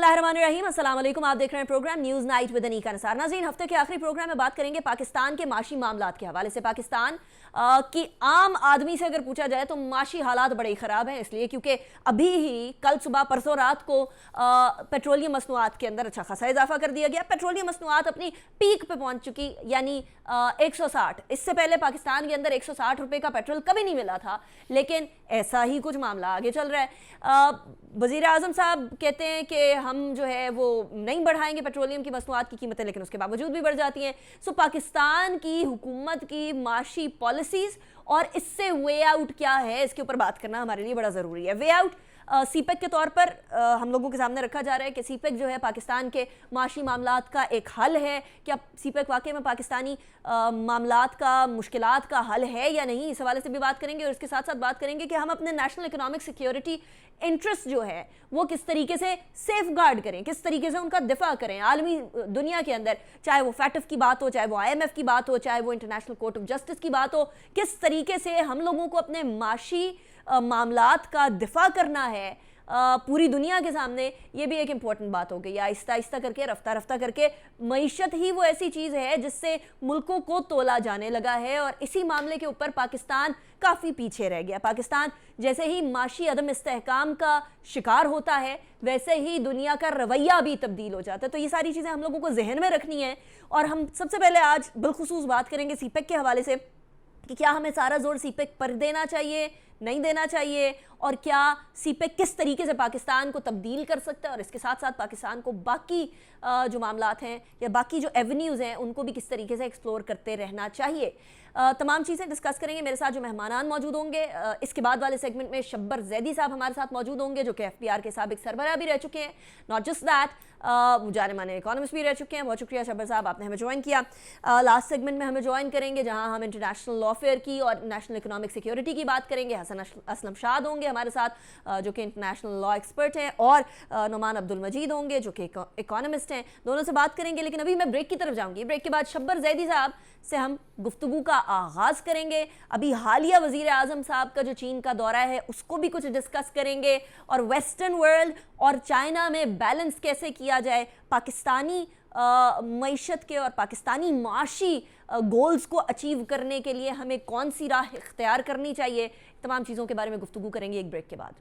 बिस्मिल्लाहिर्रहमानिर्रहीम, अस्सलाम वालेकुम। आप देख रहे हैं program news night with Anika Nisar. नाज़रीन, हफ्ते के आखिरी प्रोग्राम में बात करेंगे पाकिस्तान के माशी मामलात के हवाले से। पाकिस्तान की आम आदमी से अगर पूछा जाए तो माशी हालात बड़े ही ख़राब हैं, इसलिए क्योंकि अभी ही कल सुबह परसों रात को पेट्रोलियम मसनूआत के अंदर अच्छा खासा इजाफा कर दिया गया। पेट्रोलियम मसनूआत अपनी पीक पे पहुंच चुकी, यानी 160। इससे पहले पाकिस्तान के अंदर 160 रुपये का पेट्रोल कभी नहीं मिला था, लेकिन ऐसा ही कुछ मामला आगे चल रहा है। वज़ीर आज़म साहब कहते हैं कि हम जो है वो नहीं बढ़ाएंगे पेट्रोलियम की मसनूआत की कीमतें, लेकिन उसके बावजूद भी बढ़ जाती हैं। सो पाकिस्तान की हुकूमत की माशी पॉलिसीज़ और इससे वे आउट क्या है, इसके ऊपर बात करना हमारे लिए बड़ा ज़रूरी है। वे आउट सीपेक के तौर पर हम लोगों के सामने रखा जा रहा है कि सीपेक जो है पाकिस्तान के माशी मामलात का एक हल है। क्या सीपेक वाकई में पाकिस्तानी मामलात का, मुश्किलात का हल है या नहीं, इस हवाले से भी बात करेंगे। और इसके साथ साथ बात करेंगे कि हम अपने नेशनल इकोनॉमिक सिक्योरिटी इंटरेस्ट जो है वो किस तरीके से सेफ गार्ड करें, किस तरीके से उनका दिफा करें आलमी दुनिया के अंदर, चाहे वो फैटफ की बात हो, चाहे वो IMF की बात हो, चाहे वो इंटरनेशनल कोर्ट ऑफ जस्टिस की बात हो। किस तरीके से हम लोगों को अपने माशी मामलात का दिफा करना है पूरी दुनिया के सामने, ये भी एक इम्पॉर्टेंट बात हो गई। आहिस्ता आहिस्ता करके, रफ्ता रफ्ता करके मईशत ही वो ऐसी चीज़ है जिससे मुल्कों को तोला जाने लगा है, और इसी मामले के ऊपर पाकिस्तान काफ़ी पीछे रह गया। पाकिस्तान जैसे ही माशी अदम इस्तेहकाम का शिकार होता है, वैसे ही दुनिया का रवैया भी तब्दील हो जाता है। तो ये सारी चीज़ें हम लोगों को जहन में रखनी है। और हम सबसे पहले आज बिलखुसूस बात करेंगे सीपेक के हवाले से कि क्या हमें सारा जोर सीपेक पर देना चाहिए, नहीं देना चाहिए, और क्या सीपेक किस तरीके से पाकिस्तान को तब्दील कर सकता है, और इसके साथ साथ पाकिस्तान को बाकी जो मामलात हैं या बाकी जो एवेन्यूज़ हैं उनको भी किस तरीके से एक्सप्लोर करते रहना चाहिए। तमाम चीज़ें डिस्कस करेंगे। मेरे साथ जो मेहमान मौजूद होंगे, इसके बाद वाले सेगमेंट में शब्बर जैदी साहब हमारे साथ मौजूद होंगे, जो कि FBR के साबिक सरबराह भी रह चुके हैं। नॉट जस्ट दैट, जाने माने इकोनॉमिस्ट भी रह चुके हैं। बहुत शुक्रिया शब्बर साहब, आपने हमें ज्वाइन किया। लास्ट सेगमेंट में हमें ज्वाइन करेंगे जहां हम इंटरनेशनल लॉफेयर की और नेशनल इकोनॉमिक सिक्योरिटी की बात करेंगे। हसन असलम शाद होंगे हमारे साथ, जो कि इंटरनेशनल लॉ एक्सपर्ट हैं, और नुमान अब्दुल मजीद होंगे जो कि इकोनॉमिस्ट हैं। दोनों से बात करेंगे, लेकिन अभी मैं ब्रेक की तरफ जाऊंगी। ब्रेक के बाद शब्बर जैदी साहब से हम गुफ्तगू का आगाज़ करेंगे। अभी हालिया वज़ीर आज़म साहब का जो चीन का दौरा है उसको भी कुछ डिस्कस करेंगे, और वेस्टर्न वर्ल्ड और चाइना में बैलेंस कैसे किया जाए, पाकिस्तानी मईशत के और पाकिस्तानी माशी गोल्स को अचीव करने के लिए हमें कौन सी राह इख्तियार करनी चाहिए, तमाम चीज़ों के बारे में गुफ्तगू करेंगे एक ब्रेक के बाद।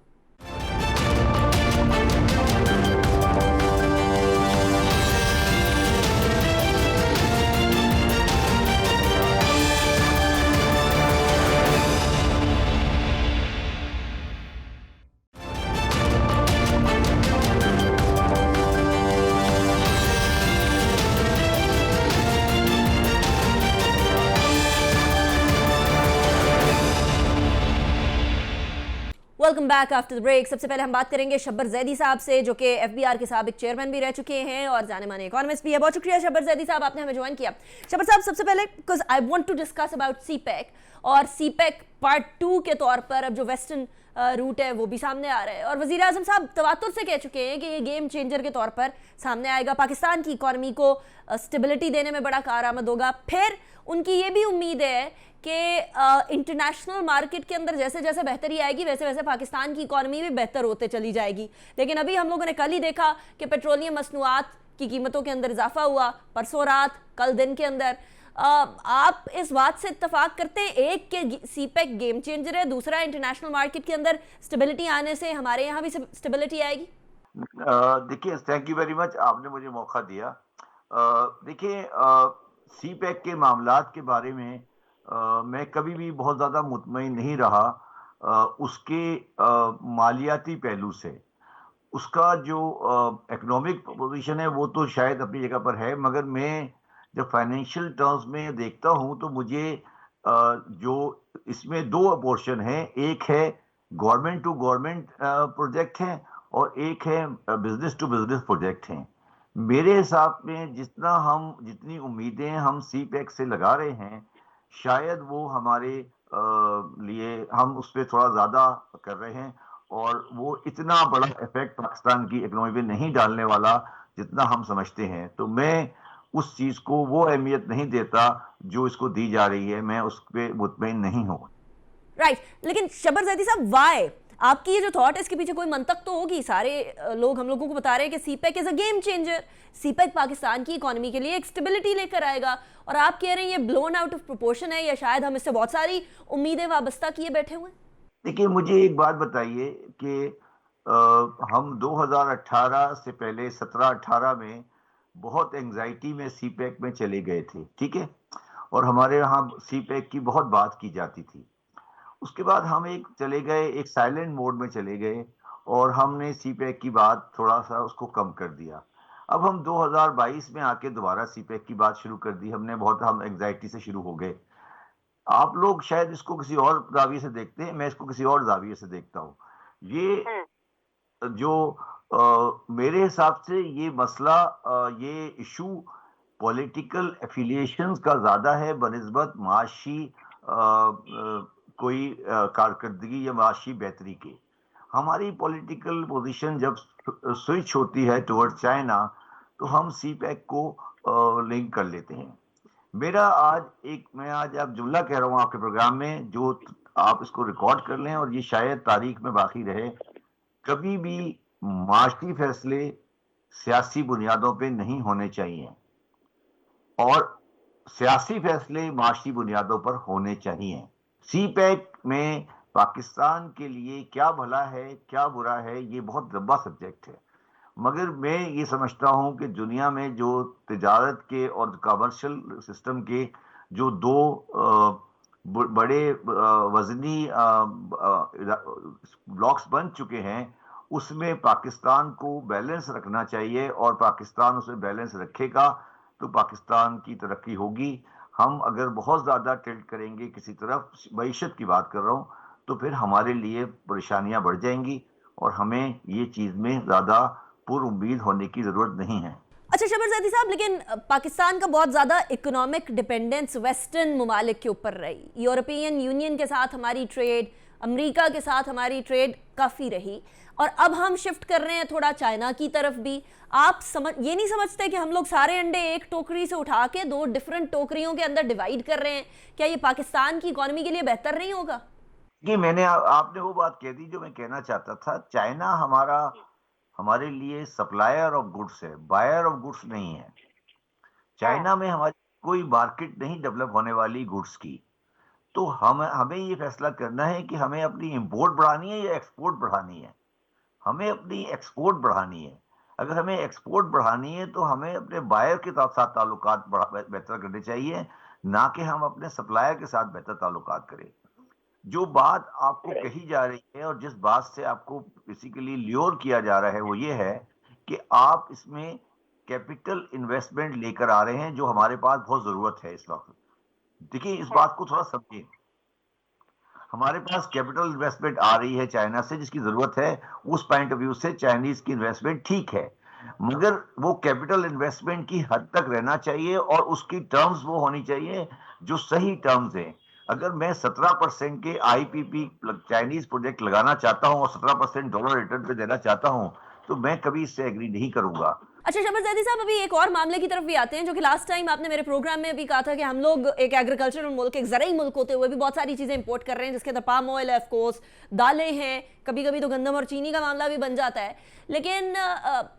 Welcome back after the break. सबसे पहले हम बात करेंगे शब्बर जैदी साहब से, जो कि FBR के साबिक चेयरमैन भी रह चुके हैं और जाने माने इकोनॉमिस्ट भी है। बहुत शुक्रिया शब्बर जैदी साहब, आपने हमें ज्वाइन किया। शब्बर साहब, सबसे पहले because I want to discuss about CPEC, और सीपेक पार्ट 2 के तौर पर अब जो वेस्टर्न रूट है वो भी सामने आ रहा है, और वज़ीर आज़म साहब तवातुर से कह चुके हैं कि ये गेम चेंजर के तौर पर सामने आएगा, पाकिस्तान की इकॉनमी को स्टेबिलिटी देने में बड़ा कारआमद होगा। फिर उनकी ये भी उम्मीद है कि इंटरनेशनल मार्केट के अंदर जैसे जैसे बेहतरी आएगी वैसे वैसे पाकिस्तान की इकॉनमी भी बेहतर होते चली जाएगी। लेकिन अभी हम लोगों ने कल ही देखा कि पेट्रोलियम मसनूआत की कीमतों के अंदर इजाफा हुआ, परसों रात, कल दिन के अंदर। आप इस बात से इत्तफाक करते हैं, एक के सीपेक गेम चेंजर है, दूसरा इंटरनेशनल मार्केट के अंदर स्टेबिलिटी आने से हमारे यहाँ भी स्टेबिलिटी आएगी? देखिए, थैंक यू वेरी मच, आपने मुझे मौका दिया। देखिए, सीपेक के मामलात के बारे में मैं कभी भी बहुत ज़्यादा मुतमईन नहीं रहा उसके मालियाती पहलू से। उसका जो इकोनॉमिक पोजीशन है वो तो शायद अपनी जगह पर है, मगर मैं जब फाइनेंशियल टर्म्स में देखता हूँ तो मुझे जो इसमें दो पोर्शन है, एक है गवर्नमेंट टू गवर्नमेंट प्रोजेक्ट है और एक है बिजनेस टू बिजनेस प्रोजेक्ट है। मेरे हिसाब में जितनी उम्मीदें हम सीपेक से लगा रहे हैं, शायद वो हमारे लिए हम उस पर थोड़ा ज़्यादा कर रहे हैं, और वो इतना बड़ा इफेक्ट पाकिस्तान की इकोनॉमी पे नहीं डालने वाला जितना हम समझते हैं। तो मैं उस चीज़ को वो अहमियत नहीं देता जो इसको दी जा रही है, मैं उस पर मुतमईन नहीं हूँ। राइट, लेकिन शब्बर जैदी साहब, वाई आपकी ये जो थॉट है इसके पीछे कोई मंतक तो होगी। सारे लोग हम लोगों को बता रहे हैं कि CPEC is a game changer, CPEC Pakistan की इकोनॉमी के लिए एक स्टेबिलिटी लेकर आएगा, और आप कह रहे हैं ये ब्लोन आउट ऑफ प्रोपोर्शन है, या शायद हम इससे बहुत सारी उम्मीदें वाबस्ता किए बैठे हुए हैं। देखिए, मुझे एक बात बताइए कि हम 2018 से पहले 17-18 में बहुत एंजाइटी में सीपैक में चले गए थे, ठीक है, और हमारे यहाँ सीपैक की बहुत बात की जाती थी। उसके बाद हम चले गए, एक साइलेंट मोड में चले गए, और हमने सीपैक की बात थोड़ा सा उसको कम कर दिया। अब हम 2022 में आके दोबारा सीपैक की बात शुरू कर दी हमने, हम एंजाइटी से शुरू हो गए। आप लोग शायद इसको किसी और जाविये से देखते हैं, मैं इसको किसी और जाविये से देखता हूँ। ये जो मेरे हिसाब से ये मसला, ये इशू पॉलिटिकल एफिलिएशंस का ज्यादा है बनिस्बत माशी कोई कारकर्दगी या माशी बेहतरी के। हमारी पॉलिटिकल पोजीशन जब स्विच होती है टुवर्ड चाइना, तो हम सीपैक को लिंक कर लेते हैं। मैं आज आप जुमला कह रहा हूं आपके प्रोग्राम में, जो आप इसको रिकॉर्ड कर लें और ये शायद तारीख में बाकी रहे। कभी भी माशी फैसले सियासी बुनियादों पे नहीं होने चाहिए, और सियासी फैसले माशी बुनियादों पर होने चाहिए। सीपैक में पाकिस्तान के लिए क्या भला है क्या बुरा है, ये बहुत लंबा सब्जेक्ट है, मगर मैं ये समझता हूं कि दुनिया में जो तिजारत के और कमर्शियल सिस्टम के जो दो बड़े वजनी ब्लॉक्स बन चुके हैं, उसमें पाकिस्तान को बैलेंस रखना चाहिए, और पाकिस्तान उसमें बैलेंस रखेगा तो पाकिस्तान की तरक्की होगी। हम अगर बहुत ज्यादा टिल्ट करेंगे किसी तरफ, मईशत की बात कर रहा हूं, तो फिर हमारे लिए परेशानियां बढ़ जाएंगी, और हमें ये चीज में ज्यादा पुरुम्मीद होने की जरूरत नहीं है। अच्छा शबर ज़ैदी साहब, लेकिन पाकिस्तान का बहुत ज़्यादा इकोनॉमिक डिपेंडेंस वेस्टर्न ममालिक के ऊपर रही। यूरोपियन यूनियन के साथ हमारी ट्रेड, अमेरिका के साथ हमारी ट्रेड काफ़ी रही, और अब हम शिफ्ट कर रहे हैं थोड़ा चाइना की तरफ भी। आप ये नहीं समझते कि हम लोग सारे अंडे एक टोकरी से उठा के दो डिफरेंट टोकरियों के अंदर डिवाइड कर रहे हैं? क्या ये पाकिस्तान की इकोनॉमी के लिए बेहतर नहीं होगा? कि आपने वो बात कह दी जो मैं कहना चाहता था। चाइना हमारे लिए सप्लायर ऑफ गुड्स है, बायर ऑफ गुड्स नहीं है। चाइना में हमारी कोई मार्केट नहीं डेवलप होने वाली गुड्स की। तो हमें ये फैसला करना है कि हमें अपनी इंपोर्ट बढ़ानी है या एक्सपोर्ट बढ़ानी है। हमें अपनी एक्सपोर्ट बढ़ानी है। अगर हमें एक्सपोर्ट बढ़ानी है तो हमें अपने बायर के साथ ताल्लुकात बेहतर करने चाहिए, ना कि हम अपने सप्लायर के साथ बेहतर ताल्लुकात करें। जो बात आपको कही जा रही है और जिस बात से आपको बेसिकली ल्योर किया जा रहा है, वो ये है कि आप इसमें कैपिटल इन्वेस्टमेंट लेकर आ रहे हैं, जो हमारे पास बहुत जरूरत है इस वक्त। देखिए, इस बात को थोड़ा समझिए। हमारे पास कैपिटल इन्वेस्टमेंट आ रही है चाइना से, जिसकी जरूरत है। उस पॉइंट ऑफ व्यू से चाइनीज की इन्वेस्टमेंट ठीक है, मगर वो कैपिटल इन्वेस्टमेंट की हद तक रहना चाहिए, और उसकी टर्म्स वो होनी चाहिए जो सही टर्म्स हैं। अगर मैं 17% के आईपीपी चाइनीज प्रोजेक्ट लगाना चाहता हूं और 17% डॉलर रिटर्न पे देना चाहता हूं, तो मैं कभी इससे एग्री नहीं करूंगा। अच्छा शबर ज़ैदी साहब, अभी एक और मामले की तरफ भी आते हैं, जो कि लास्ट टाइम आपने मेरे प्रोग्राम में भी कहा था कि हम लोग एक एग्रीकल्चरल मुल्क, एक ज़राई मुल्क होते हुए भी बहुत सारी चीज़ें इंपोर्ट कर रहे हैं, जिसके अंदर पाम ऑयल है, ऑफ कोर्स दालें हैं, कभी कभी तो गंदम और चीनी का मामला भी बन जाता है। लेकिन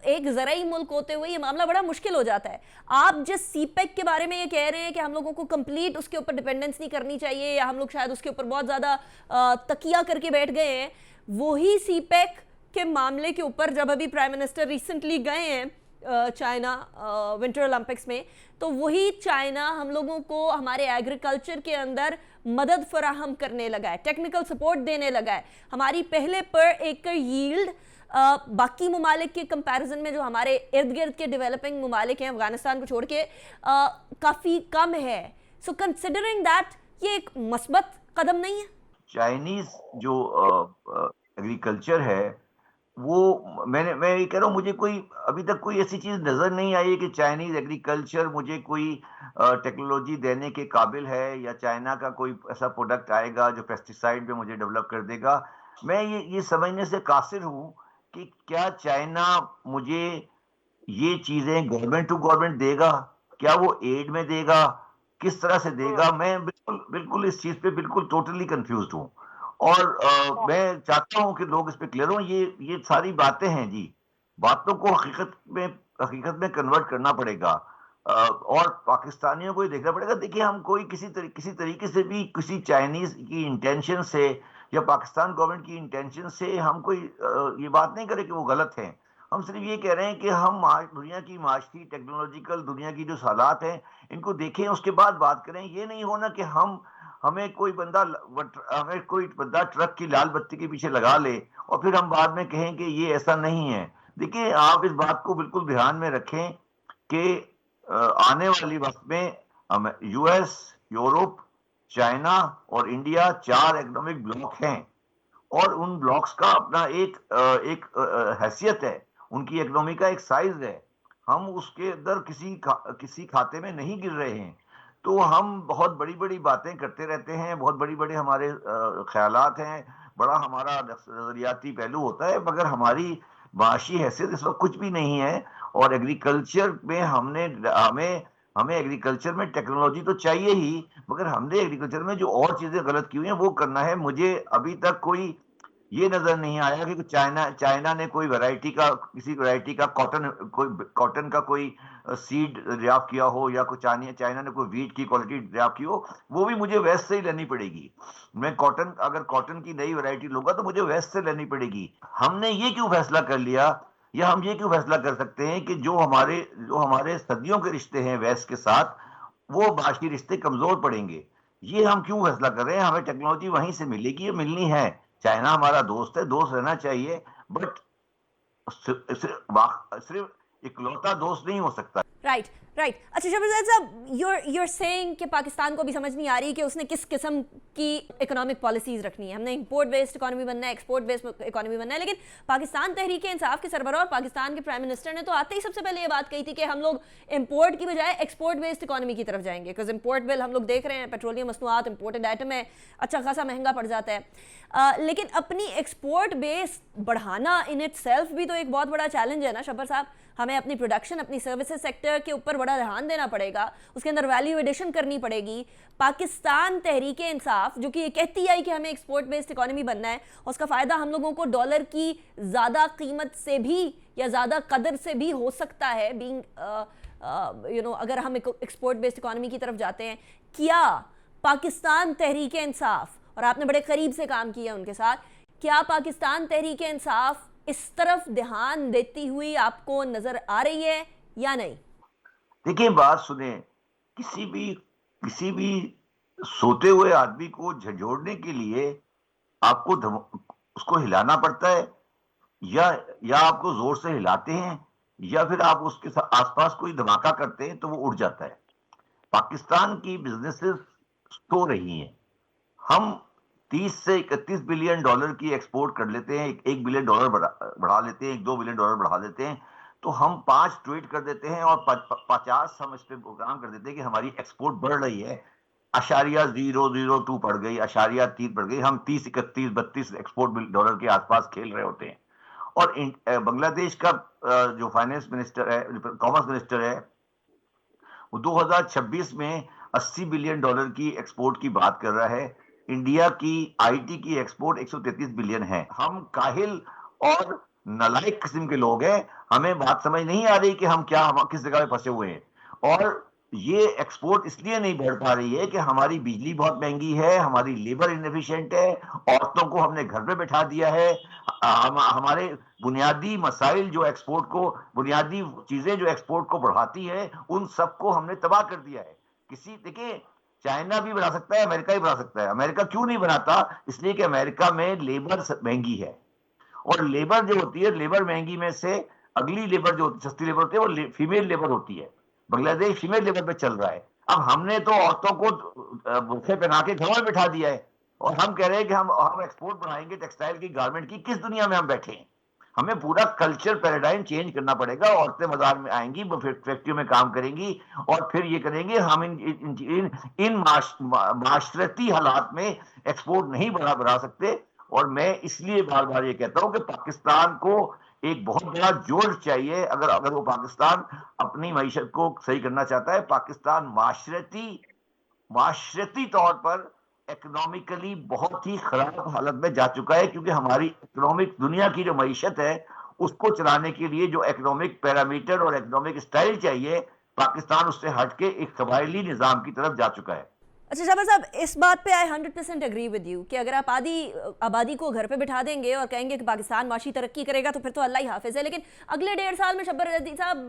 एक ज़राई मुल्क होते हुए ये मामला बड़ा मुश्किल हो जाता है। आप जिस सीपेक के बारे में ये कह रहे हैं कि हम लोगों को कंप्लीट उसके ऊपर डिपेंडेंस नहीं करनी चाहिए, या हम लोग शायद उसके ऊपर बहुत ज़्यादा तकिया करके बैठ गए हैं, वही सीपेक के मामले के ऊपर जब अभी प्राइम मिनिस्टर रिसेंटली गए हैं चाइना विंटर ओलंपिक्स में, तो वही चाइना हम लोगों को हमारे एग्रीकल्चर के अंदर मदद फराहम करने लगा है, टेक्निकल सपोर्ट देने लगा है। हमारी पहले पर एकड़ यील्ड बाकी ममालिक के कंपैरिजन में, जो हमारे इर्द गिर्द के डेवलपिंग ममालिक हैं अफगानिस्तान को छोड़ के, काफ़ी कम है। सो कंसिडरिंग दैट, ये एक मस्बत कदम नहीं है? चाइनीज जो एग्रीकल्चर है, वो मैं ये कह रहा हूँ, मुझे अभी तक कोई ऐसी चीज नजर नहीं आई है कि चाइनीज एग्रीकल्चर मुझे कोई टेक्नोलॉजी देने के काबिल है, या चाइना का कोई ऐसा प्रोडक्ट आएगा जो पेस्टिसाइड में मुझे डेवलप कर देगा। मैं ये समझने से कासिर हूँ कि क्या चाइना मुझे ये चीजें गवर्नमेंट टू गवर्नमेंट देगा, क्या वो एड में देगा, किस तरह से देगा। मैं बिल्कुल इस चीज पे बिल्कुल टोटली कंफ्यूज्ड हूँ। और मैं चाहता हूं कि लोग इस पे क्लियर हों। ये सारी बातें हैं जी, बातों को हकीकत में कन्वर्ट करना पड़ेगा। और पाकिस्तानियों को ये देखना पड़ेगा। देखिए, हम कोई किसी तरीके से भी किसी चाइनीज की इंटेंशन से या पाकिस्तान गवर्नमेंट की इंटेंशन से हम कोई ये बात नहीं करें कि वो गलत है। हम सिर्फ ये कह रहे हैं कि हम दुनिया की माशरी टेक्नोलॉजिकल दुनिया की जो हालात हैं इनको देखें, उसके बाद बात करें। ये नहीं होना कि हमें कोई बंदा ट्रक की लाल बत्ती के पीछे लगा ले और फिर हम बाद में कहें कि ये ऐसा नहीं है। देखिए, आप इस बात को बिल्कुल ध्यान में रखें कि आने वाली वक्त में यूएस, यूरोप, चाइना और इंडिया 4 इकोनॉमिक ब्लॉक हैं और उन ब्लॉक्स का अपना एक हैसियत है, उनकी इकोनॉमी का एक साइज है। हम उसके अंदर किसी खाते में नहीं गिर रहे हैं। तो हम बहुत बड़ी-बड़ी बातें करते रहते हैं, बहुत बड़ी-बड़ी हमारे ख़्यालात हैं, बड़ा हमारा नज़रियाती पहलू होता है, मगर हमारी माशी हैसियत इस वक़्त कुछ भी नहीं है। और एग्रीकल्चर में हमें हमें एग्रीकल्चर में टेक्नोलॉजी तो चाहिए ही, मगर हमने एग्रीकल्चर में जो और चीज़ें गलत की हुई हैं, वो करना है। मुझे अभी तक कोई ये नजर नहीं आया कि चाइना ने किसी वैरायटी का कॉटन का कोई सीड ड्राफ्ट किया हो, या कोई चाइना ने कोई वीट की क्वालिटी ड्राफ्ट की हो। वो भी मुझे वेस्ट से ही लेनी पड़ेगी। अगर कॉटन की नई वैरायटी लूंगा तो मुझे वेस्ट से लेनी पड़ेगी। हमने ये क्यों फैसला कर लिया, या हम ये क्यों फैसला कर सकते हैं कि जो हमारे सदियों के रिश्ते हैं वेस्ट के साथ, वो बाकी रिश्ते कमजोर पड़ेंगे। ये हम क्यों फैसला कर रहे हैं? हमें टेक्नोलॉजी वहीं से मिलेगी, मिलनी है। चाइना हमारा दोस्त है, दोस्त रहना चाहिए, बट सिर्फ इकलौता दोस्त नहीं हो सकता। Right, right. अच्छा शहबाज साहब, you're saying कि पाकिस्तान को भी समझ नहीं आ रही कि उसने किस किस्म की इकोनॉमिक पॉलिसीज रखनी है। हमने इंपोर्ट बेस्ड इकोनॉमी बनना है, एक्सपोर्ट बेस्ड इकोनॉमी बनना है, लेकिन पाकिस्तान तहरीक इंसाफ के सरबराह और पाकिस्तान के प्राइम मिनिस्टर ने तो आते ही सबसे पहले ये बात कही थी कि हम लोग इंपोर्ट की बजाय एक्सपोर्ट बेस्ड इकोनॉमी की तरफ जाएंगे। बिकॉज इंपोर्ट बिल हम लोग देख रहे हैं, पेट्रोलियम मसनूआत इंपोर्टेड आइटम है, अच्छा खासा महंगा पड़ जाता है। लेकिन अपनी एक्सपोर्ट बेस बढ़ाना इन इट सेल्फ भी तो एक बहुत बड़ा चैलेंज है ना शब्बर साहब। हमें अपनी प्रोडक्शन, अपनी सर्विसेज सेक्टर के ऊपर बड़ा ध्यान देना पड़ेगा, उसके अंदर वैल्यू एडिशन करनी पड़ेगी। पाकिस्तान तहरीक इंसाफ जो कि ये कहती है कि हमें एक्सपोर्ट बेस्ड इकोनॉमी बनना है, उसका फ़ायदा हम लोगों को डॉलर की ज़्यादा कीमत से भी या ज़्यादा कदर से भी हो सकता है, बीइंग अगर हम एक्सपोर्ट बेस्ड इकोनॉमी की तरफ जाते हैं। क्या पाकिस्तान तहरीक इंसाफ, और आपने बड़े करीब से काम किया उनके साथ, क्या पाकिस्तान तहरीक इंसाफ इस तरफ ध्यान देती हुई आपको नजर आ रही है या नहीं? देखिए, बात सुने, किसी भी सोते हुए आदमी को झंझोड़ने के लिए आपको उसको हिलाना पड़ता है, या आपको जोर से हिलाते हैं, या फिर आप उसके आसपास कोई धमाका करते हैं तो वो उड़ जाता है। पाकिस्तान की बिजनेसेस सो रही हैं। हम 30 से 31 बिलियन डॉलर की एक्सपोर्ट कर लेते हैं, 1 बिलियन डॉलर बढ़ा लेते हैं, 1-2 बिलियन डॉलर बढ़ा देते हैं, तो हम 5 ट्वीट कर देते हैं और 50 हम इस पे प्रोग्राम कर देते हैं कि हमारी एक्सपोर्ट बढ़ रही है। .002 पड़ गई, .3 पड़ गई। हम 30, 31, 32 एक्सपोर्ट डॉलर के आसपास खेल रहे होते हैं। और बांग्लादेश का जो फाइनेंस मिनिस्टर है, कॉमर्स मिनिस्टर है, वो 2026 में 80 बिलियन डॉलर की एक्सपोर्ट की बात कर रहा है। इंडिया की आईटी की एक्सपोर्ट 133 बिलियन है। हम काहिल और नालायक किस्म के लोग हैं। हमें बात समझ नहीं आ रही कि हम किस जगह में फंसे हुए हैं। और ये एक्सपोर्ट इसलिए नहीं बढ़ पा रही है कि हमारी बिजली बहुत महंगी है, हमारी लेबर इनएफिशिएंट है, औरतों को हमने घर पे बैठा दिया है। हमारे बुनियादी मसाइल बुनियादी चीजें जो एक्सपोर्ट को बढ़ाती है, उन सबको हमने तबाह कर दिया है। देखिए, चाइना भी बना सकता है, अमेरिका भी बना सकता है। अमेरिका क्यों नहीं बनाता? इसलिए कि अमेरिका में लेबर महंगी है, और लेबर जो होती है, लेबर महंगी में से अगली लेबर जो सस्ती लेबर होती है, वो फीमेल लेबर होती है। बांग्लादेश फीमेल लेबर पे चल रहा है। अब हमने तो औरतों को बुर्के पहना के घरों में बिठा दिया है, और हम कह रहे हैं कि हम एक्सपोर्ट बढ़ाएंगे टेक्सटाइल की, गारमेंट की। किस दुनिया में हम बैठे हैं? हमें पूरा कल्चर पैराडाइम चेंज करना पड़ेगा। औरतें बाजार में आएंगी, वो फैक्ट्री में काम करेंगी, और फिर ये करेंगे। हम इन माशरती हालात में एक्सपोर्ट नहीं बढ़ा सकते। और मैं इसलिए बार बार ये कहता हूं कि पाकिस्तान को एक बहुत बड़ा जोड़ चाहिए। अगर वो पाकिस्तान अपनी मईशत को सही करना चाहता है, पाकिस्तान माशरती तौर पर इकोनॉमिकली बहुत ही खराब हालत में जा चुका है, क्योंकि हमारी इकोनॉमिक दुनिया की जो मईशत है उसको चलाने के लिए जो इकोनॉमिक पैरामीटर और इकोनॉमिक स्टाइल चाहिए, पाकिस्तान उससे हटके एक कबायली निजाम की तरफ जा चुका है। अच्छा शाबाज साहब, इस बात पे आई 100% एग्री विद यू कि अगर आप आधी आबादी को घर पे बिठा देंगे और कहेंगे कि पाकिस्तान माशी तरक्की करेगा तो फिर तो अल्लाह ही हाफिज है, लेकिन अगले 1.5 साल में शब्बर जदी साहब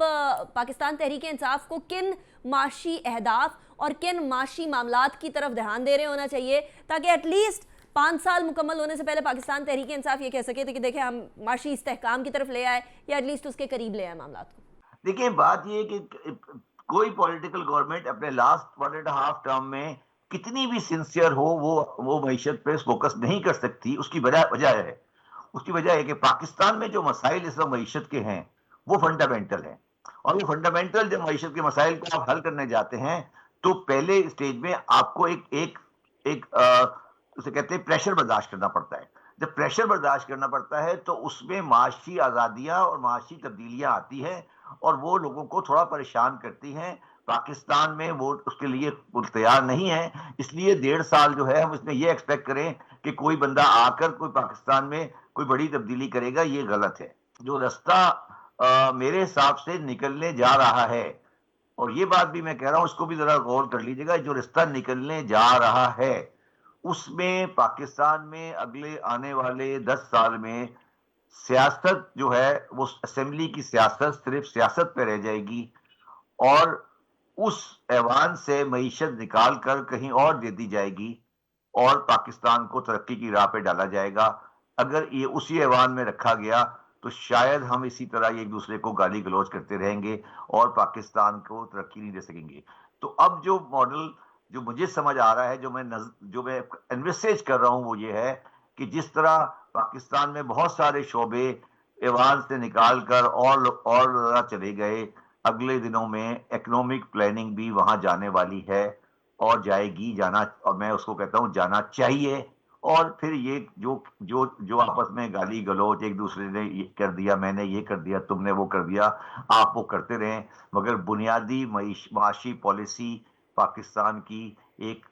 पाकिस्तान तहरीक इंसाफ को किन माशी अहदाफ और किन माशी मामलात की तरफ ध्यान दे रहे होना चाहिए ताकि एटलीस्ट 5 साल मुकम्मल होने से पहले पाकिस्तान तहरीक इंसाफ ये कह सके थे कि देखें हम माशी इस्तेहकाम की तरफ ले आए या एटलीस्ट उसके करीब ले आए मामलात को? देखिए, बात ये है कि कोई पॉलिटिकल गवर्नमेंट अपने लास्ट 1.5 टर्म में कितनी भी सिंसियर हो वो मईशत पे फोकस नहीं कर सकती। उसकी वजह है कि पाकिस्तान में जो मसाइल इस वक्त मईशत के हैं वो फंडामेंटल हैं, और वो फंडामेंटल जब मईशत के मसाइल को आप हल करने जाते हैं तो पहले स्टेज में आपको उसे कहते हैं प्रेशर बर्दाश्त करना पड़ता है। जब प्रेशर बर्दाश्त करना पड़ता है तो उसमें माशी आज़ादियाँ और माशी तब्दीलियाँ आती हैं और वो लोगों को थोड़ा परेशान करती हैं। पाकिस्तान में वो उसके लिए तैयार नहीं है, इसलिए 1.5 साल जो है हम उसमें ये एक्सपेक्ट करें कि कोई बंदा आकर कोई पाकिस्तान में कोई बड़ी तब्दीली करेगा, ये गलत है। जो रास्ता मेरे हिसाब से निकलने जा रहा है, और ये बात भी मैं कह रहा हूँ, उसको भी जरा गौर कर लीजिएगा, जो रास्ता निकलने जा रहा है उसमें पाकिस्तान में अगले आने वाले 10 साल में सियासत जो है वो असेंबली की सियासत सिर्फ सियासत पे रह जाएगी और उस ऐवान से मईशत निकाल कर कहीं और दे दी जाएगी और पाकिस्तान को तरक्की की राह पे डाला जाएगा। अगर ये उसी ऐवान में रखा गया तो शायद हम इसी तरह एक दूसरे को गाली गलौज करते रहेंगे और पाकिस्तान को तरक्की नहीं दे सकेंगे। तो अब जो मॉडल जो मुझे समझ आ रहा है, जो मैं एनविसेज कर रहा हूं, वो ये है कि जिस तरह पाकिस्तान में बहुत सारे शोबे ऐवान से निकाल कर और चले गए, अगले दिनों में इकोनॉमिक प्लानिंग भी वहां जाने वाली है और जाएगी, और मैं उसको कहता हूं जाना चाहिए। और फिर ये जो आपस में गाली गलौज, एक दूसरे ने ये कर दिया, मैंने ये कर दिया, तुमने वो कर दिया, आप वो करते रहें, मगर बुनियादी माशी पॉलिसी पाकिस्तान की एक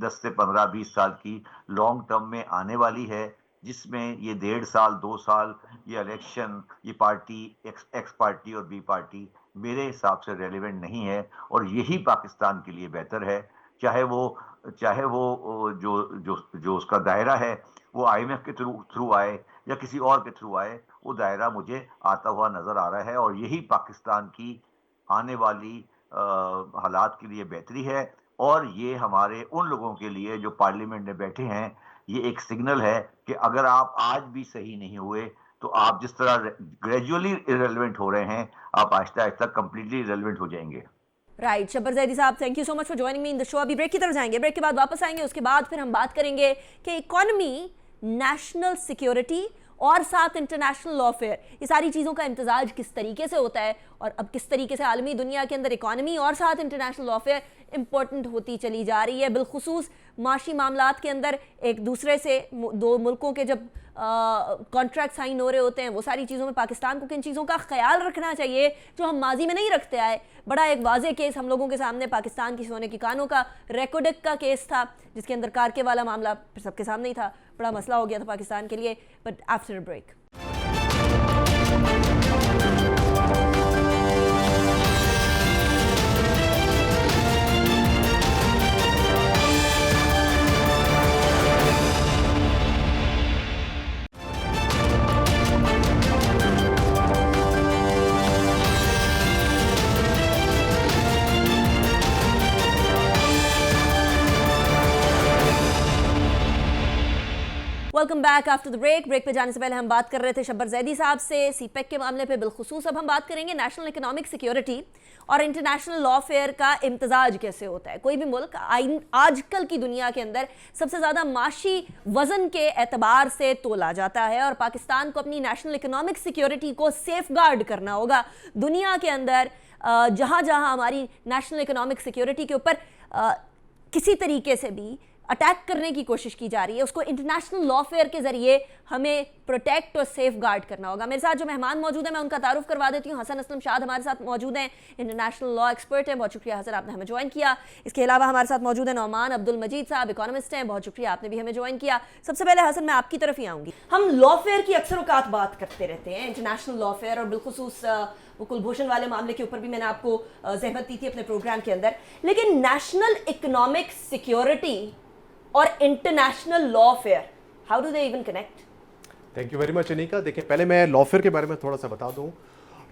10 से 15-20 साल की लॉन्ग टर्म में आने वाली है, जिसमें ये 1.5 साल 2 साल ये इलेक्शन, ये पार्टी एक्स पार्टी और बी पार्टी मेरे हिसाब से रेलेवेंट नहीं है, और यही पाकिस्तान के लिए बेहतर है। चाहे वो जो उसका दायरा है वो IMF के थ्रू आए या किसी और के थ्रू आए, वो दायरा मुझे आता हुआ नजर आ रहा है, और यही पाकिस्तान की आने वाली हालात के लिए बेहतरी है। और ये हमारे उन लोगों के लिए जो पार्लियामेंट में बैठे हैं, ये एक सिग्नल है कि अगर आप आज भी सही नहीं हुए तो आप जिस तरह ग्रेजुअली इरेलेवेंट हो रहे हैं, आप आहिस्ता आहिस्ता कंप्लीटली इरेलेवेंट हो जाएंगे। राइट, शब्बर जैदी साहब, thank you so much for joining me in the show. अभी ब्रेक की तरफ जाएंगे, ब्रेक के बाद वापस आएंगे, उसके बाद फिर हम बात करेंगे कि इकोनॉमी, नेशनल सिक्योरिटी और साथ इंटरनेशनल लॉफेयर, ये सारी चीज़ों का इम्तजाज किस तरीके से होता है और अब किस तरीके से आलमी दुनिया के अंदर इकोनॉमी और साथ इंटरनेशनल लॉफेयर इंपॉर्टेंट होती चली जा रही है। बिलखुसूस माशी मामलात के अंदर एक दूसरे से दो मुल्कों के जब कॉन्ट्रैक्ट साइन हो रहे होते हैं, वो सारी चीज़ों में पाकिस्तान को किन चीज़ों का ख्याल रखना चाहिए जो हम माजी में नहीं रखते आए। बड़ा एक वाज़े केस हम लोगों के सामने पाकिस्तान की सोने की कानों का रेकोडिक का केस था, जिसके अंदर कारके वाला मामला फिर सबके सामने ही था, बड़ा मसला हो गया था पाकिस्तान के लिए। But after break welcome back after the break. Break पे जाने से पहले हम बात कर रहे थे शब्बर जैदी साहब से सीपेक के मामले पे बिलखुसूस। अब हम बात करेंगे नेशनल इकोनॉमिक सिक्योरिटी और इंटरनेशनल लॉफेयर का इम्तजाज कैसे होता है। कोई भी मुल्क आजकल की दुनिया के अंदर सबसे ज़्यादा माशी वज़न के एतबार से तोला जाता है और पाकिस्तान को अपनी नेशनल इकोनॉमिक सिक्योरिटी को सेफ गार्ड करना होगा। दुनिया के अंदर जहाँ जहाँ हमारी नेशनल इकोनॉमिक सिक्योरिटी के ऊपर किसी तरीके से भी अटैक करने की कोशिश की जा रही है, उसको इंटरनेशनल लॉफेयर के जरिए हमें प्रोटेक्ट और सेफ गार्ड करना होगा। मेरे साथ जो मेहमान मौजूद हैं मैं उनका तारुफ करवा देती हूँ। हसन असलम शाद हमारे साथ मौजूद हैं, इंटरनेशनल लॉ एक्सपर्ट हैं। बहुत शुक्रिया हसन, आपने हमें ज्वाइन किया। इसके अलावा हमारे साथ मौजूद हैं नौमान अब्दुल मजीद साहब, इकोनॉमिस्ट हैं। बहुत शुक्रिया, आपने भी हमें ज्वाइन किया। सबसे पहले हसन, मैं आपकी तरफ ही आऊँगी। हम लॉफेयर की अक्सर औकात बात करते रहते हैं, इंटरनेशनल लॉफेयर, और बिलखुसूस वो कुलभूषण वाले मामले के ऊपर भी मैंने आपको जहमत दी थी अपने प्रोग्राम के अंदर। लेकिन नेशनल इकोनॉमिक सिक्योरिटी और international Lawfare, how do they even connect? Thank you very much Anika. देखिए, पहले मैं लॉफेयर के बारे में थोड़ा सा बता दूं।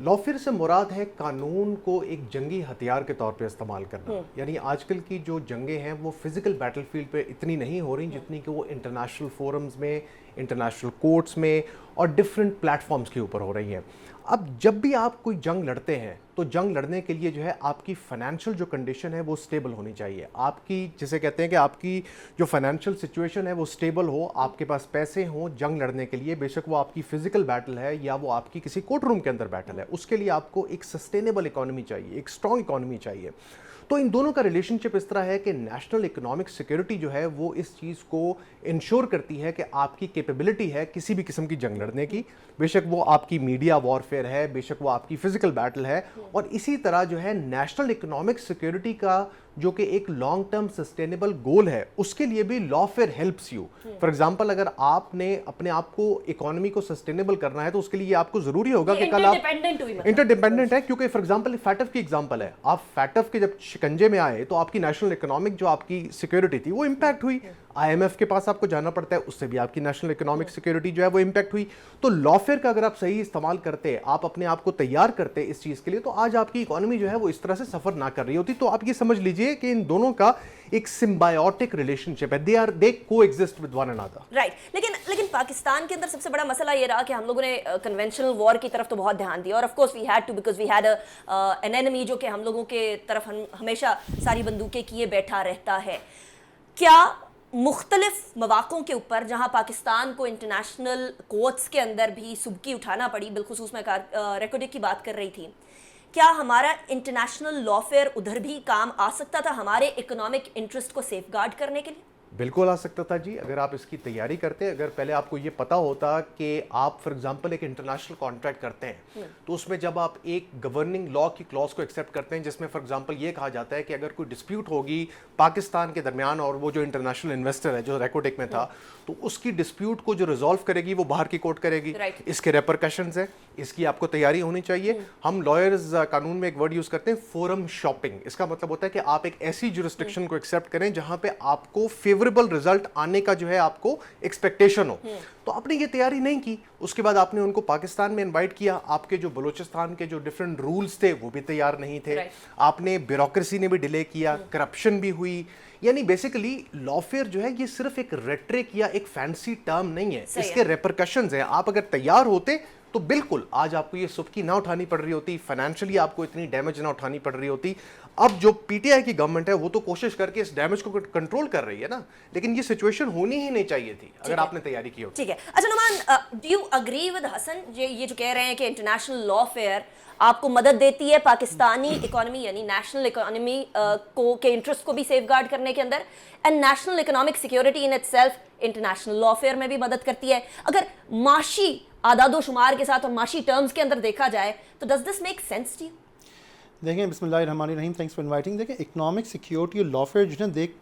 लॉफेयर से मुराद है कानून को एक जंगी हथियार के तौर पे इस्तेमाल करना। यानी आजकल की जो जंगें हैं वो फिजिकल बैटलफील्ड पे इतनी नहीं हो रही जितनी कि वो इंटरनेशनल फोरम्स में, इंटरनेशनल कोर्ट्स में और डिफरेंट प्लेटफॉर्म्स के ऊपर हो रही हैं। अब जब भी आप कोई जंग लड़ते हैं तो जंग लड़ने के लिए जो है आपकी फाइनेंशियल जो कंडीशन है वो स्टेबल होनी चाहिए। आपकी, जिसे कहते हैं कि आपकी जो फाइनेंशियल सिचुएशन है वो स्टेबल हो, आपके पास पैसे हों जंग लड़ने के लिए, बेशक वो आपकी फिजिकल बैटल है या वो आपकी किसी कोर्ट रूम के अंदर बैटल है, उसके लिए आपको एक सस्टेनेबल इकोनॉमी चाहिए, एक स्ट्रॉन्ग इकोनॉमी चाहिए। तो इन दोनों का रिलेशनशिप इस तरह है कि नेशनल इकोनॉमिक सिक्योरिटी जो है वो इस चीज़ को इंश्योर करती है कि आपकी कैपेबिलिटी है किसी भी किस्म की जंग लड़ने की, बेशक वो आपकी मीडिया वॉरफेयर है, बेशक वो आपकी फिजिकल बैटल है। और इसी तरह जो है नेशनल इकोनॉमिक सिक्योरिटी का जो कि एक लॉन्ग टर्म सस्टेनेबल गोल है, उसके लिए भी Lawfare helps you. For example, अगर आपने अपने आप को इकोनॉमी को सस्टेनेबल करना है तो उसके लिए आपको जरूरी होगा कि कल आप इंटरडिपेंडेंट है। क्योंकि फॉर एग्जांपल फैटफ की एग्जांपल है, आप फैटफ के जब शिकंजे में आए तो आपकी नेशनल इकोनॉमिक जो आपकी सिक्योरिटी थी वो इंपैक्ट हुई। IMF के पास आपको जाना पड़ता है, उससे भी आपकी नेशनल इकोनॉमिक सिक्योरिटी जो है वो इंपैक्ट हुई। तो लॉफेयर का अगर आप सही इस्तेमाल करते, आप अपने आप को तैयार करते इस चीज के लिए, तो आज आपकी इकोनॉमी जो है वो इस तरह से सफर ना कर रही होती। तो आप ये समझ लीजिए कि इन दोनों का एक सिम्बायोटिक रिलेशनशिप है, they coexist with one another. Right, लेकिन पाकिस्तान के अंदर सबसे बड़ा मसला ये रहा कि हम लोगों ने कन्वेंशनल वॉर की तरफ तो बहुत ध्यान दिया, और of course we had to, because we had an enemy जो कि हम लोगों के तरफ हमेशा सारी बंदूकें किए बैठा रहता है। क्या मुख्तलिफ मवाक़ों के ऊपर जहां पाकिस्तान को इंटरनेशनल कोर्ट्स के अंदर भी सुबकी उठाना पड़ी, बिलखुसूस मैं रेकॉर्डिंग की बात कर रही थी, क्या हमारा इंटरनेशनल लॉफेयर उधर भी काम आ सकता था हमारे इकोनॉमिक इंटरेस्ट को सेफगार्ड करने के लिए? बिल्कुल आ सकता था जी, अगर आप इसकी तैयारी करते। अगर पहले आपको ये पता होता कि आप फॉर एग्जांपल एक इंटरनेशनल कॉन्ट्रैक्ट करते हैं तो उसमें जब आप एक गवर्निंग लॉ की क्लॉज को एक्सेप्ट करते हैं जिसमें फॉर एग्जांपल ये कहा जाता है कि अगर कोई डिस्प्यूट होगी पाकिस्तान के दरमियान और वो जो इंटरनेशनल इन्वेस्टर है जो रेकोटेक में था, तो उसकी डिस्प्यूट को जो रिजॉल्व करेगी वो बाहर की कोर्ट करेगी। इसके रेपरकशंस है, इसकी आपको तैयारी होनी चाहिए। हम लॉयर्स कानून में एक वर्ड यूज करते हैं, फोरम शॉपिंग। इसका मतलब होता है कि आप एक ऐसी जुरिस्डिक्शन को एक्सेप्ट करें जहां पे आपको फेवरेबल रिजल्ट आने का जो है आपको एक्सपेक्टेशन हो। तो आपने ये तैयारी नहीं की, उसके बाद आपने उनको पाकिस्तान में इनवाइट किया, आपके जो बलूचिस्तान के जो डिफरेंट रूल्स थे वो भी तैयार नहीं थे, आपने ब्यूरोक्रेसी ने भी डिले किया, करप्शन भी हुई। यानी बेसिकली लॉफेयर जो है ये सिर्फ एक रेट्रिक या एक फैंसी टर्म नहीं है, इसके रेपरकशंस हैं। आप अगर तैयार होते तो बिल्कुल आज आपको ये सुबकी ना उठानी पड़ रही होती, फाइनेंशियली आपको इतनी डैमेज ना उठानी पड़ रही होती। अब जो पीटीआई की गवर्नमेंट है वो तो कोशिश करके इस डैमेज को कंट्रोल कर रही है ना, लेकिन ये सिचुएशन होनी ही नहीं चाहिए थी अगर आपने तैयारी की होती। ठीक है, अच्छा Noman, do you agree with Hassan ये जो कह रहे हैं कि इंटरनेशनल लॉफेयर आपको मदद देती है पाकिस्तानी इकोनॉमी यानी नेशनल इकोनॉमी को के इंटरेस्ट को भी सेफगार्ड करने के अंदर, and national economic security in itself international Lawfare में भी मदद करती है? अगर माशी आदादो शुमार के साथ और माशी टर्म्स के अंदर देखा जाए तो does this make sense to you? देखें, बिस्मिल्लाहिर्रहमानिर्रहीम, थैंक्स फॉर इनवाइटिंग। देखें, इकोनॉमिक सिक्योरिटी और लॉफेयर जो है देख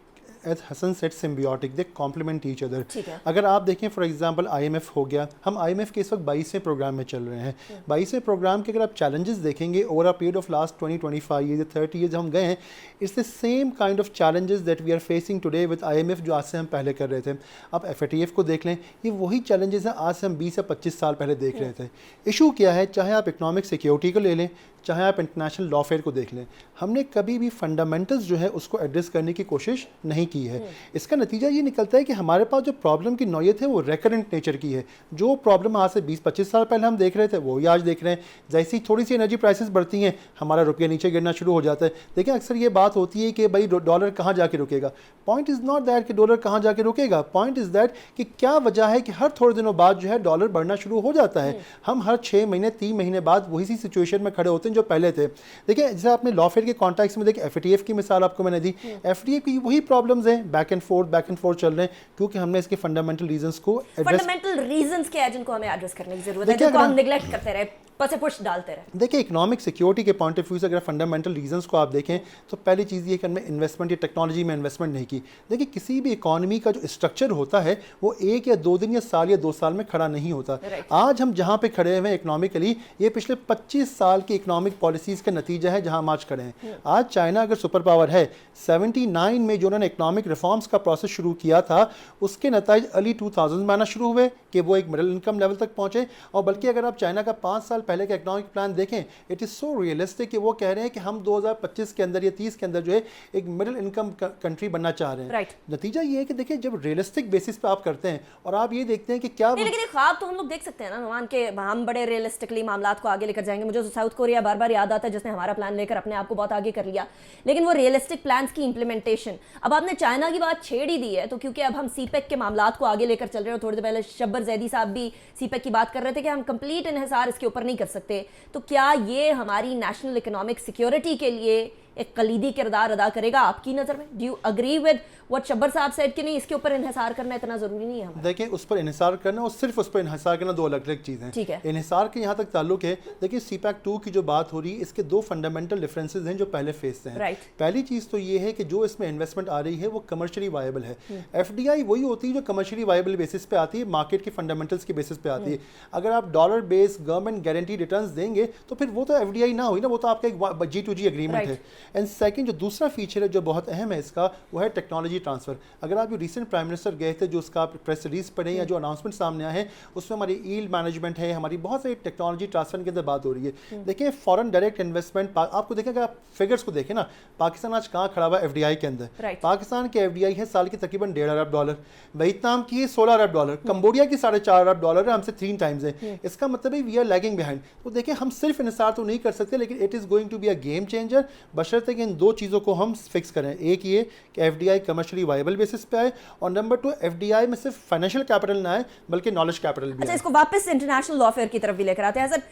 as Hasan said symbiotic, they complement each other. अगर आप देखें फॉर एग्जांपल IMF हो गया, हम IMF के इस वक्त 22वें प्रोग्राम में चल रहे हैं। 22वें प्रोग्राम के अगर आप चैलेंजेस देखेंगे over a period of last 20-25 years 30 years हम गए हैं, it's the same kind of challenges that we are facing today with IMF जो आज से हम पहले कर रहे थे। आप FATF को देख लें, ये वही चैलेंजेस हैं आज से हम 20 या 25 साल पहले देख रहे थे। इशू क्या है, चाहे आप इकोनॉमिक सिक्योरिटी को ले लें, चाहे आप इंटरनेशनल लॉफेयर को देख लें, हमने कभी भी फंडामेंटल्स जो है उसको एड्रेस करने की कोशिश नहीं की है। इसका नतीजा ये निकलता है कि हमारे पास जो प्रॉब्लम की नौयत है वो रेकरेंट नेचर की है। जो प्रॉब्लम आज से 20-25 साल पहले हम देख रहे थे वो ही आज देख रहे हैं। जैसी थोड़ी सी एनर्जी प्राइसेस बढ़ती हैं हमारा रुपया नीचे गिरना शुरू हो जाता है। देखिए, अक्सर ये बात होती है कि भाई डॉलर कहाँ जाके रुकेगा। पॉइंट इज़ नॉट दैट कि डॉलर कहाँ जाके रुकेगा, पॉइंट इज़ दैट कि क्या वजह है कि हर थोड़े दिनों बाद जो है डॉलर बढ़ना शुरू हो जाता है। हम हर 6 महीने 3 महीने बाद वही सी सिचुएशन में खड़े होते हैं जो पहले थे। देखिए, जैसे आपने लॉफेयर के कॉन्टेक्स्ट में देखिए, FATF की मिसाल आपको मैंने दी, FATF की वही प्रॉब्लम्स हैं बैक एंड फोर्थ चल रहे हैं, क्योंकि हमने इसके फंडामेंटल रीजंस को एड्रेस। फंडामेंटल रीजंस क्या है जिनको हमें एड्रेस करने की जरूरत है, देखिए, जिनको अगर हम निगलेक्ट करते रहे, पसे पुश डालते रहे? देखिए, इकोनॉमिक सिक्योरिटी के पॉइंट ऑफ व्यू से अगर फंडामेंटल रीजंस को आप देखें तो पहली चीज़ ये कि हमने इन्वेस्टमेंट या टेक्नोलॉजी में इन्वेस्टमेंट नहीं की। देखिए, किसी भी इकॉनमी का जो स्ट्रक्चर होता है वो 1 या 2 दिन या साल या 2 साल में खड़ा नहीं होता। आज हम जहाँ पे खड़े हुए हैं इकोनॉमिकली, ये पिछले 25 साल की इकोनॉमिक पॉलिसीज़ का नतीजा है जहाँ हम आज खड़े हैं। आज चाइना अगर सुपर पावर है, 79 में जो उन्होंने इकोनॉमिक रिफॉर्म्स का प्रोसेस शुरू किया था उसके नतीजे अर्ली 2000 में आना शुरू हुए कि वो एक मिडिल इनकम लेवल तक पहुँचे। और बल्कि अगर आप चाइना का 5 साल पहले का इकोनॉमिक प्लान देखें, इट इज़ सो रियलिस्टिक कि वो कह रहे हैं कि हम 2025 के अंदर या 30 के अंदर जो है एक मिडिल इनकम कंट्री बनना चाह रहे हैं। नतीजा ये है कि देखिए, जब रियलिस्टिक बेसिस पे आप करते हैं और आप ये देखते हैं कि क्या लेकिन ये ख्वाब तो हम लोग देख सकते हैं ना नुमान के हम बड़े रियलिस्टिकली मामलात को आगे लेकर जाएंगे। मुझे तो साउथ कोरिया बार बार याद आता है जिसने हमारा प्लान लेकर अपने आप को बहुत आगे कर लिया, लेकिन वो रियलिस्टिक प्लान्स की इंप्लीमेंटेशन। अब आपने चाइना की बात छेड़ ही दी है, तो क्योंकि अब हम सीपेक के मामलात को आगे लेकर चल रहे हो, थोड़ी देर पहले शब्बर जैदी साहब भी सीपेक की बात कर रहे थे कि हम कंप्लीट इन्हिसार इसके ऊपर नहीं कर सकते, तो क्या ये हमारी नेशनल इकोनॉमिक सिक्योरिटी के लिए एक कलीदी किरदार अदा करेगा आपकी नज़र में? Do you agree with what Shabbar साहब सेड कि नहीं, इसके ऊपर इन्हिसार करना इतना ज़रूरी नहीं है? देखिए, उस पर इन्हिसार करना और सिर्फ उस पर इन्हिसार करना 2 अलग अलग चीज़ें हैं। ठीक है, इन्हिसार के यहाँ तक ताल्लुक है। देखिए, सीपैक 2 की जो बात हो रही है, इसके 2 फंडामेंटल डिफरेंसेस हैं जो पहले फेस से हैं। पहली चीज़ तो ये है कि जो इसमें इन्वेस्टमेंट आ रही है वो कमर्शियली वायबल है। FDI वही होती है जो कमर्शियली वायबल बेसिस पे आती है, मार्केट के फंडामेंटल्स के बेसिस पे आती है। अगर आप dollar based government guarantee returns देंगे तो फिर वो तो FDI ना हुई ना, वो तो आपका एक G2G एग्रीमेंट है। एंड सेकंड, जो दूसरा फीचर है जो बहुत अहम है इसका, वो है टेक्नोलॉजी ट्रांसफर। अगर आप जो रिसेंट प्राइम मिनिस्टर गए थे, जो उसका प्रेस रिलीज पढ़े या जो अनाउंसमेंट सामने आए हैं, उसमें हमारी ईल्ड मैनेजमेंट है, हमारी बहुत सारी टेक्नोलॉजी ट्रांसफर के अंदर बात हो रही है। देखिए, फॉरेन डायरेक्ट इन्वेस्टमेंट आपको देखें, अगर आप फिगर्स को देखें ना, पाकिस्तान आज कहाँ खड़ा हुआ है FDI के अंदर। पाकिस्तान के FDI है साल की तकरीबन $1.5 अरब, वियतनाम की है $16 अरब, कंबोडिया की $4.5 अरब है, हमसे 3 टाइम्स है। इसका मतलब है वी आर लैगिंग बिहाइंड। तो देखिए, हम सिर्फ इन्हिसार तो नहीं कर सकते, लेकिन it is going to be a game changer, बशर्ते कि इन 2 चीज़ों को हम फिक्स करें। एक ये कि FDI कमर्शियली वायबल बेसिस पे आए, और नंबर 2, FDI में सिर्फ फाइनेंशियल कैपिटल ना आए बल्कि नॉलेज कैपिटल भी। अच्छा, इसको वापस इंटरनेशनल लॉफेयर की तरफ भी लेकर आते हैं सर।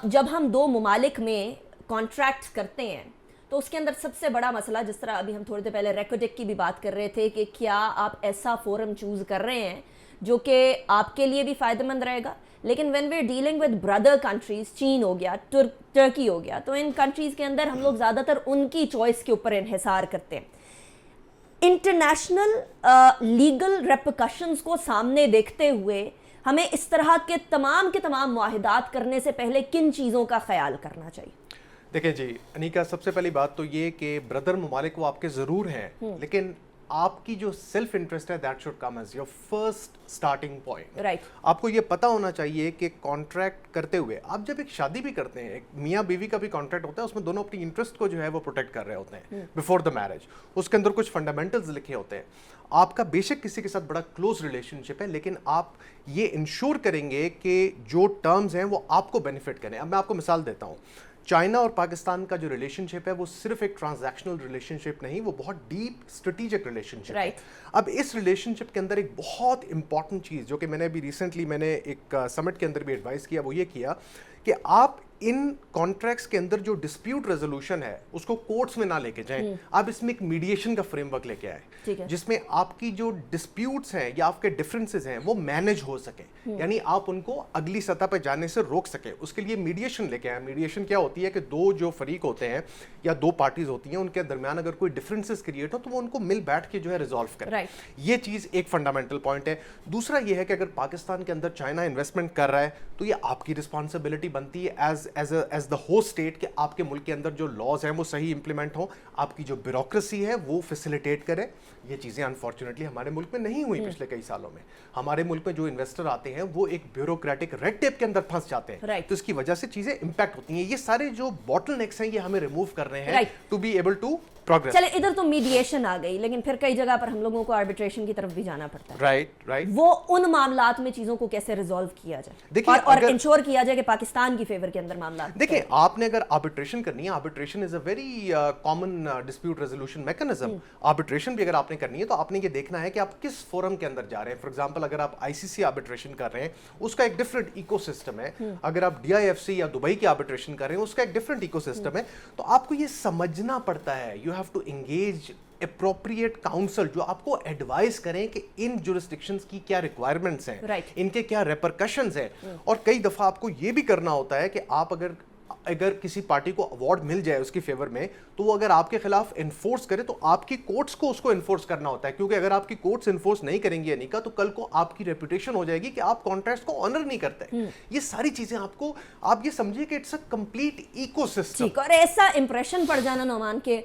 जब हम 2 ममालिक में कॉन्ट्रैक्ट करते हैं तो उसके अंदर सबसे बड़ा मसला, जिस तरह अभी हम थोड़ी देर पहले रेकोडेक की भी बात कर रहे थे, कि क्या आप ऐसा फोरम चूज कर रहे हैं जो कि आपके लिए भी फायदेमंद रहेगा, लेकिन when we are dealing with brother countries, चीन हो गया, टर्की हो गया, तो इन कंट्रीज के अंदर हम लोग ज़्यादातर उनकी चॉइस के ऊपर इन्हिसार करते हैं। इंटरनेशनल लीगल रेपरकशंस को सामने देखते हुए हमें इस तरह के तमाम मुआहिदात करने से पहले किन चीज़ों का ख्याल करना चाहिए? देखिए जी अनीका, सबसे पहली बात तो ये कि ब्रदर ममालिक वो आपके ज़रूर हैं, लेकिन आपकी जो सेल्फ इंटरेस्ट है that should come as your first starting point. Right. आपको ये पता होना चाहिए कि कॉन्ट्रैक्ट करते हुए, आप जब एक शादी भी करते हैं, एक मियाँ बीवी का भी कॉन्ट्रैक्ट होता है, उसमें दोनों अपनी इंटरेस्ट को जो है वो प्रोटेक्ट कर रहे होते हैं बिफोर द मैरिज। उसके अंदर कुछ फंडामेंटल्स लिखे होते हैं। आपका बेशक किसी के साथ बड़ा क्लोज रिलेशनशिप है, लेकिन आप ये इंश्योर करेंगे कि जो टर्म्स हैं वो आपको बेनिफिट करें। अब मैं आपको मिसाल देता हूँ, चाइना और पाकिस्तान का जो रिलेशनशिप है वो सिर्फ एक ट्रांजैक्शनल रिलेशनशिप नहीं, वो बहुत डीप स्ट्रेटेजिक रिलेशनशिप है। अब इस रिलेशनशिप के अंदर एक बहुत इंपॉर्टेंट चीज़ जो कि मैंने अभी रिसेंटली एक समिट के अंदर भी एडवाइस किया, वो ये किया कि आप इन कॉन्ट्रैक्ट्स के अंदर जो डिस्प्यूट रेजोल्यूशन है उसको कोर्ट्स में ना लेके जाएं, आप इसमें एक मीडिएशन का फ्रेमवर्क लेके आए जिसमें आपकी जो डिस्प्यूट्स हैं या आपके डिफरेंसेस हैं वो मैनेज हो सके, यानी आप उनको अगली सतह पर जाने से रोक सके। उसके लिए मीडिएशन लेके आए। मीडिएशन क्या होती है कि 2 जो फरीक होते हैं या 2 पार्टीज होती हैं, उनके दरमियान अगर कोई डिफरेंसेस क्रिएट हो तो वो उनको मिल बैठ के जो है रिजॉल्व करें। ये चीज़ एक फंडामेंटल पॉइंट है। दूसरा ये है कि अगर पाकिस्तान के अंदर चाइना इन्वेस्टमेंट कर रहा है तो ये आपकी रिस्पॉन्सिबिलिटी बनती है एज द होस्ट स्टेट कि आपके मुल्क के अंदर जो लॉज हैं वो सही इंप्लीमेंट हो, आपकी जो ब्यूरोक्रेसी है वो फैसिलिटेट करे। ये चीज़ें अनफॉर्चुनेटली हमारे मुल्क में नहीं हुई पिछले कई सालों में। हमारे मुल्क में जो इन्वेस्टर आते हैं वो एक ब्यूरोक्रेटिक रेड टेप के अंदर फंस जाते हैं, तो इसकी वजह से चीज़ें इंपैक्ट होती हैं। ये सारे जो बॉटलनेक्स हैं ये हमें रिमूव कर रहे हैं to be able to progress. चले, इधर तो मीडिएशन आ गई, लेकिन फिर कई जगह पर हम लोगों को आर्बिट्रेशन की तरफ भी जाना पड़ता है। राइट। वो उन मामलात में चीजों को कैसे रिजॉल्व किया जाए, देखिए, और इंश्योर किया जाए कि पाकिस्तान की फेवर के अंदर मामला। देखिए, आपने अगर आर्बिट्रेशन करनी है, arbitration is a very common dispute resolution mechanism. Arbitration भी अगर आपने करनी है तो आपने ये देखना है कि आप किस फोरम के अंदर जा रहे हैं। फॉर एग्जांपल, अगर आप ICC आर्बिट्रेशन कर रहे हैं उसका एक डिफरेंट इकोसिस्टम है, अगर आप DIFC या दुबई की आर्बिट्रेशन कर रहे हैं उसका एक डिफरेंट इकोसिस्टम है। तो आपको ये समझना पड़ता है, you have to engage appropriate counsel जो आपको एडवाइस करें कि इन जुरिस्डिक्शंस की क्या रिक्वायरमेंट्स हैं, Right. इनके क्या रेपरकशंस हैं। और कई दफ़ा आपको ये भी करना होता है कि आप अगर किसी पार्टी को अवार्ड मिल जाए उसकी फेवर में, तो वो अगर आपके खिलाफ इन्फोर्स करे तो आपकी कोर्ट्स को उसको इन्फोर्स करना होता है, क्योंकि अगर आपकी कोर्ट्स इन्फोर्स नहीं करेंगी अनिका, तो कल को आपकी रेपुटेशन हो जाएगी कि आप कॉन्ट्रैक्ट्स को ऑनर नहीं करते। ये सारी चीजें आप ये समझिए कि इट्स अ कंप्लीट इकोसिस्टम। ठीक, और ऐसा इंप्रेशन पड़ जाना नोमान के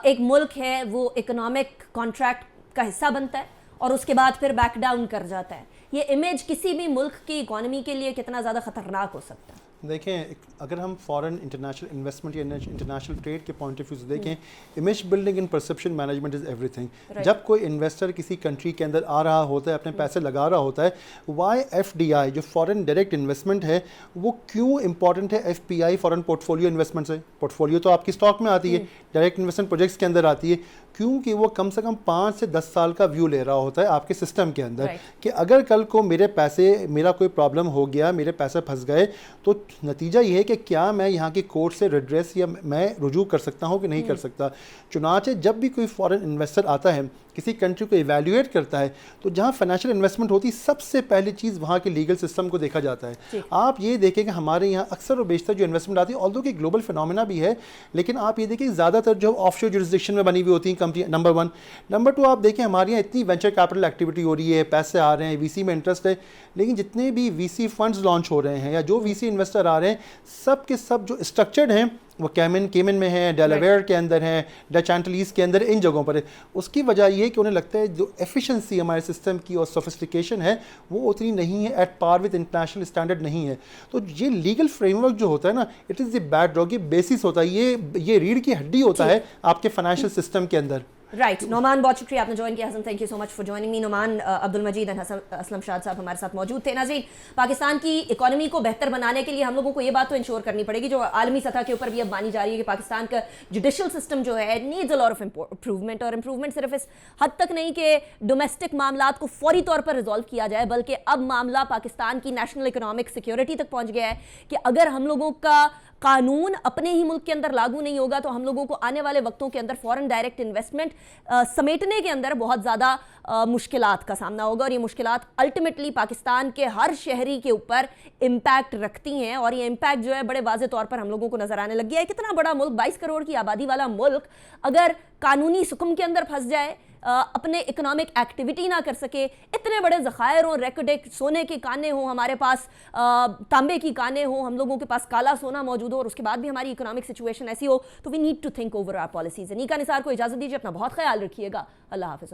एक मुल्क है वो इकोनॉमिक कॉन्ट्रैक्ट का हिस्सा बनता है और उसके बाद फिर बैक डाउन कर जाता है, ये इमेज किसी भी मुल्क की इकोनॉमी के लिए कितना ज़्यादा खतरनाक हो सकता है। देखें, अगर हम फॉरेन इंटरनेशनल इन्वेस्टमेंट या इंटरनेशनल ट्रेड के पॉइंट ऑफ व्यू से देखें, image building and perception management is everything. जब कोई इन्वेस्टर किसी कंट्री के अंदर आ रहा होता है, अपने पैसे लगा रहा होता है, YFDI जो फॉरेन डायरेक्ट इन्वेस्टमेंट है वो क्यों इंपॉर्टेंट है FPI फॉरेन पोर्टफोलियो इन्वेस्टमेंट से? पोर्टफोलियो तो आपकी स्टॉक में आती है, डायरेक्ट इन्वेस्टमेंट प्रोजेक्ट्स के अंदर आती है, क्योंकि वो कम से कम 5 से 10 साल का व्यू ले रहा होता है आपके सिस्टम के अंदर कि अगर कल को मेरा कोई प्रॉब्लम हो गया, मेरे पैसे फंस गए, तो नतीजा ये है कि क्या मैं यहाँ की कोर्ट से रिड्रेस या मैं रुजू कर सकता हूँ कि नहीं कर सकता। चुनांचे जब भी कोई फॉरेन इन्वेस्टर आता है, किसी कंट्री को इवैल्यूएट करता है, तो जहाँ फाइनेंशियल इन्वेस्टमेंट होती है, सबसे पहली चीज़ वहाँ के लीगल सिस्टम को देखा जाता है। आप ये देखें कि हमारे यहाँ अक्सर और बेशतर जो इन्वेस्टमेंट आती है, ऑल्दो कि ग्लोबल फिनोमेना भी है, लेकिन आप ये देखें ज़्यादातर जो ऑफशोर जुरिस्डिक्शन में बनी हुई होती हैं कंपनी, नंबर 1। नंबर 2, आप देखें हमारे यहाँ इतनी वेंचर कैपिटल एक्टिविटी हो रही है, पैसे आ रहे हैं, VC में इंटरेस्ट है, लेकिन जितने भी VC फंड्स लॉन्च हो रहे हैं या जो VC इन्वेस्टर आ रहे हैं, सब के सब जो स्ट्रक्चर्ड हैं वो केमन में है, डेलावेयर के अंदर है, डच एंटिलीज के अंदर, इन जगहों पर है। उसकी वजह ये है कि उन्हें लगता है जो एफिशिएंसी हमारे सिस्टम की और सोफिस्टिकेशन है वो उतनी नहीं है, at par with international standard नहीं है। तो ये लीगल फ्रेमवर्क जो होता है ना, इट इज़ द बैकड्रॉप, ये बेसिस होता है, ये रीढ़ की हड्डी होता है आपके फाइनेंशियल सिस्टम के अंदर। राइट नोमान, बहुत शुक्रिया आपने ज्वाइन किया। Hasan, thank you so much for joining me. Noman Abdul Majeed and Aslam Shad sahab हमारे साथ मौजूद थे। नाज़रीन, पाकिस्तान की इकोनॉमी को बेहतर बनाने के लिए हम लोगों को ये बात तो इंश्योर करनी पड़ेगी, जो आलमी सतह के ऊपर भी अब मानी जा रही है, कि पाकिस्तान का जुडिशल सिस्टम जो है needs a lot of improvement. और इम्प्रूवमेंट सिर्फ इस हद तक नहीं कि डोमेस्टिक मामलात को फौरी तौर पर रिजॉल्व किया जाए, बल्कि अब मामला पाकिस्तान की नेशनल इकोनॉमिक सिक्योरिटी तक पहुंच गया है कि अगर हम लोगों का कानून अपने ही मुल्क के अंदर लागू नहीं होगा तो हम लोगों को आने वाले वक्तों के अंदर फॉरेन डायरेक्ट इन्वेस्टमेंट समेटने के अंदर बहुत ज़्यादा मुश्किलात का सामना होगा। और ये मुश्किलात अल्टीमेटली पाकिस्तान के हर शहरी के ऊपर इम्पैक्ट रखती हैं, और ये इम्पैक्ट जो है बड़े वाज़े तौर पर हम लोगों को नज़र आने लग गया है। कितना बड़ा मुल्क, 22 करोड़ की आबादी वाला मुल्क, अगर कानूनी सुकून के अंदर फंस जाए, अपने इकोनॉमिक एक्टिविटी ना कर सके, इतने बड़े ज़खायर हो, रेकॉर्ड सोने के काने हो हमारे पास, तांबे की काने हो, हम लोगों के पास काला सोना मौजूद हो, और उसके बाद भी हमारी इकोनॉमिक सिचुएशन ऐसी हो, तो we need to think over our policies. Anika Nisar को इजाज़त दीजिए, अपना बहुत ख्याल रखिएगा। अल्लाह हाफ़िज़।